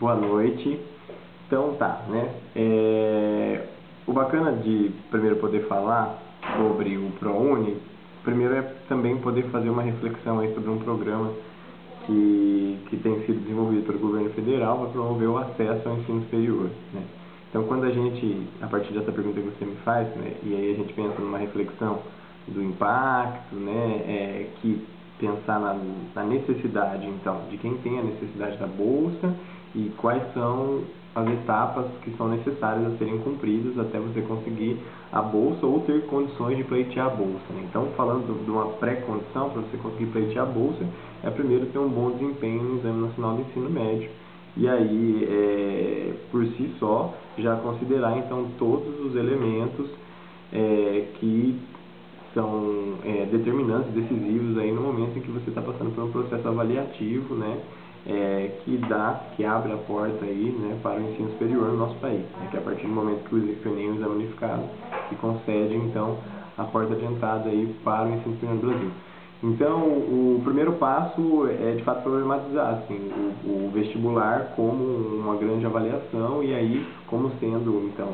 Boa noite. Então tá, né? O bacana de primeiro poder falar sobre o ProUni, primeiro é também poder fazer uma reflexão aí sobre um programa que tem sido desenvolvido pelo governo federal para promover o acesso ao ensino superior, né? Então quando a gente, a partir dessa pergunta que você me faz, né, e aí a gente pensa numa reflexão do impacto, né, que pensar na necessidade, então, de quem tem a necessidade da bolsa e quais são as etapas que são necessárias a serem cumpridas até você conseguir a bolsa ou ter condições de pleitear a bolsa, né? Então, falando de uma pré-condição para você conseguir pleitear a bolsa, é primeiro ter um bom desempenho no Exame Nacional do Ensino Médio. E aí, por si só, já considerar então todos os elementos que são determinantes, decisivos aí no momento em que você está passando por um processo avaliativo, né, que abre a porta aí, né, para o ensino superior no nosso país, né, que é a partir do momento que o Enem, o Exame Unificado, que concede então a porta de entrada aí para o ensino superior no Brasil. Então, o primeiro passo é de fato problematizar assim, o vestibular como uma grande avaliação e aí como sendo então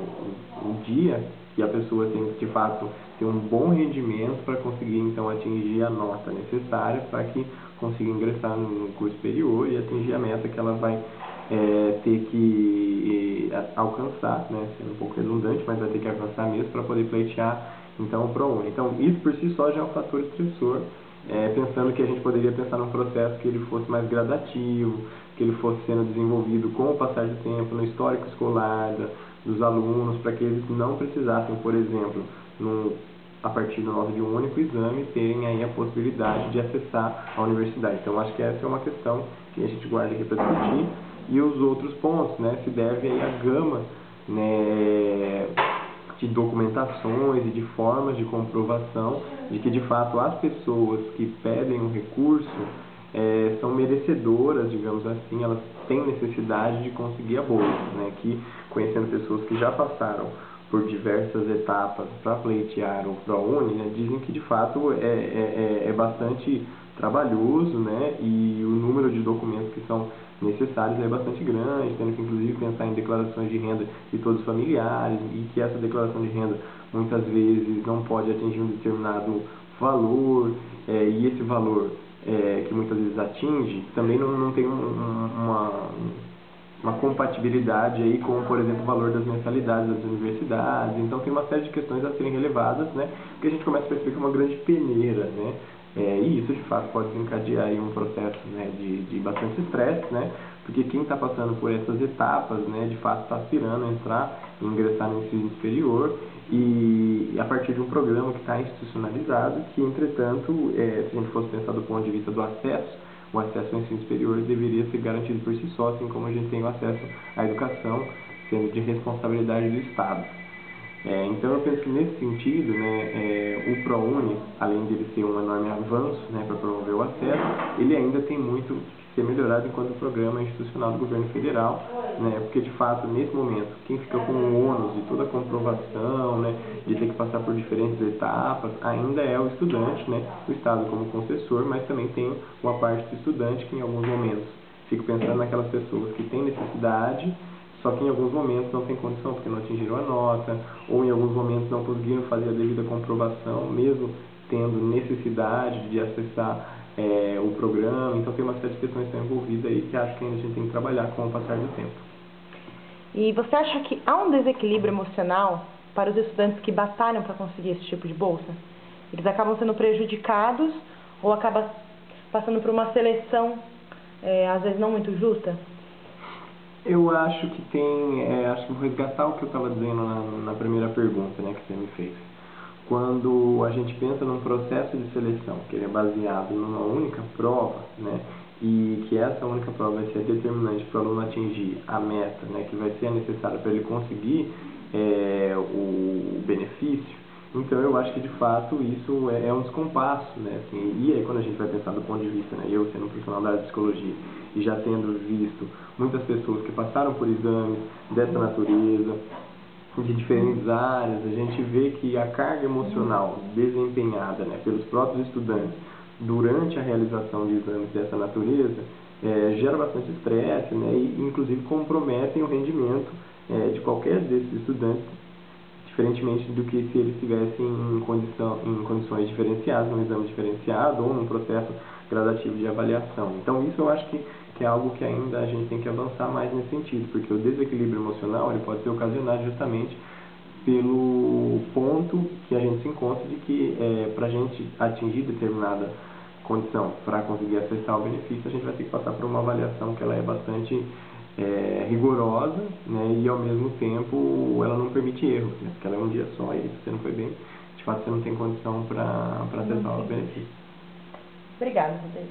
um dia que a pessoa tem que de fato ter um bom rendimento para conseguir então atingir a nota necessária para que consiga ingressar no curso superior e atingir a meta que ela vai ter que alcançar, né, sendo um pouco redundante, mas vai ter que alcançar mesmo para poder pleitear então o ProUni. Então isso por si só já é um fator estressor, pensando que a gente poderia pensar num processo que ele fosse mais gradativo, que ele fosse sendo desenvolvido com o passar do tempo, no histórico escolar dos alunos, para que eles não precisassem, por exemplo, a partir do nota de um único exame, terem aí a possibilidade de acessar a universidade. Então, acho que essa é uma questão que a gente guarda aqui para discutir. E os outros pontos, né, se deve aí à gama, né, de documentações e de formas de comprovação de que, de fato, as pessoas que pedem um recurso são merecedoras, digamos assim, elas têm necessidade de conseguir a bolsa, né? Que, conhecendo pessoas que já passaram por diversas etapas para pleitear o ProUni, né, dizem que, de fato, é bastante trabalhoso, né, e o número de documentos que são necessários é bastante grande, tendo que inclusive pensar em declarações de renda de todos os familiares e que essa declaração de renda muitas vezes não pode atingir um determinado valor e esse valor que muitas vezes atinge também não tem uma compatibilidade aí com, por exemplo, o valor das mensalidades das universidades. Então tem uma série de questões a serem relevadas, né, porque a gente começa a perceber que é uma grande peneira, né, e isso de fato pode desencadear aí um processo, né, de bastante estresse, né, porque quem está passando por essas etapas, né, de fato está aspirando a entrar e ingressar no ensino superior e a partir de um programa que está institucionalizado, que entretanto, se a gente fosse pensar do ponto de vista do acesso, o acesso ao ensino superior deveria ser garantido por si só, assim como a gente tem o acesso à educação, sendo de responsabilidade do Estado. Então eu penso que nesse sentido, né, o ProUni, além de ele ser um enorme avanço, né, para promover o acesso, ele ainda tem muito que ser melhorado enquanto programa institucional do governo federal, né, porque de fato nesse momento quem fica com o ônus de toda a comprovação, né, de ter que passar por diferentes etapas, ainda é o estudante, né, o Estado como concessor, mas também tem uma parte do estudante que em alguns momentos fico pensando naquelas pessoas que têm necessidade, só que em alguns momentos não tem condição porque não atingiram a nota, ou em alguns momentos não conseguiram fazer a devida comprovação, mesmo tendo necessidade de acessar o programa. Então tem uma série de questões que estão envolvidas aí que acho que ainda a gente tem que trabalhar com o passar do tempo. E você acha que há um desequilíbrio emocional para os estudantes que batalham para conseguir esse tipo de bolsa? Eles acabam sendo prejudicados ou acabam passando por uma seleção, às vezes não muito justa? Eu acho que acho que vou resgatar o que eu estava dizendo na primeira pergunta, né, que você me fez. Quando a gente pensa num processo de seleção que ele é baseado numa única prova, né, e que essa única prova vai ser determinante para o aluno atingir a meta, né, que vai ser necessária para ele conseguir o benefício, então eu acho que de fato isso é um descompasso, né, assim, e aí quando a gente vai pensar do ponto de vista, né, eu sendo um profissional da área de psicologia e já tendo visto muitas pessoas que passaram por exames dessa natureza, de diferentes áreas, a gente vê que a carga emocional desempenhada, né, pelos próprios estudantes durante a realização de exames dessa natureza gera bastante estresse, né, e inclusive comprometem o rendimento de qualquer desses estudantes, diferentemente do que se eles estivessem em condições diferenciadas, num exame diferenciado ou num processo gradativo de avaliação. Então isso eu acho que é algo que ainda a gente tem que avançar mais nesse sentido, porque o desequilíbrio emocional ele pode ser ocasionado justamente pelo ponto que a gente se encontra de que para a gente atingir determinada condição para conseguir acessar o benefício, a gente vai ter que passar por uma avaliação que ela é bastante rigorosa, né, e ao mesmo tempo ela não permite erros, né, porque ela é um dia só e se você não foi bem, de fato você não tem condição para acessar o benefício. Obrigada, Rodrigo.